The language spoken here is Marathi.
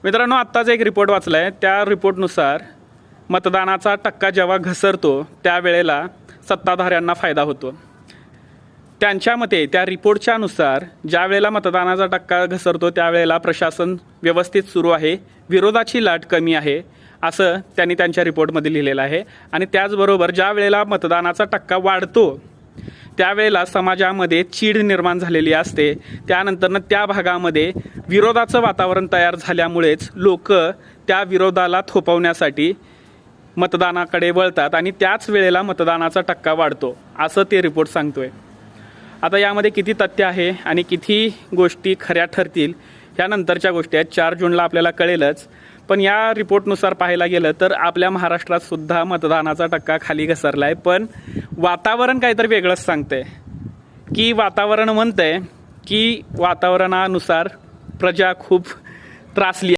मित्रांनो, आत्ताच एक रिपोर्ट वाचला आहे. त्या रिपोर्टनुसार मतदानाचा टक्का जेव्हा घसरतो त्यावेळेला सत्ताधाऱ्यांना फायदा होतो. त्यांच्या मते, त्या रिपोर्टच्या नुसार ज्या वेळेला मतदानाचा टक्का घसरतो त्यावेळेला प्रशासन व्यवस्थित सुरू आहे, विरोधाची लाट कमी आहे, असं त्यांनी त्यांच्या रिपोर्टमध्ये लिहिलेलं आहे. आणि त्याचबरोबर ज्या वेळेला मतदानाचा टक्का वाढतो त्यावेळेला समाजामध्ये चीड निर्माण झालेली असते. त्यानंतरनं त्या भागामध्ये विरोधाचं वातावरण तयार झाल्यामुळेच लोक त्या विरोधाला थोपवण्यासाठी मतदानाकडे वळतात आणि त्याच वेळेला मतदानाचा टक्का वाढतो, असं ते रिपोर्ट सांगतोय. आता यामध्ये किती तथ्य आहे आणि किती गोष्टी खऱ्या ठरतील ह्या नंतरच्या गोष्टी आहेत. 4 जूनला आपल्याला कळेलच. पण या रिपोर्टनुसार पाहायला गेलं तर आपल्या महाराष्ट्रात सुद्धा मतदानाचा टक्का खाली घसरला आहे. पण वातावरण काहीतरी वेगळंच सांगतंय की वातावरण म्हणतंय की वातावरणानुसार प्रजा खूप त्रासली.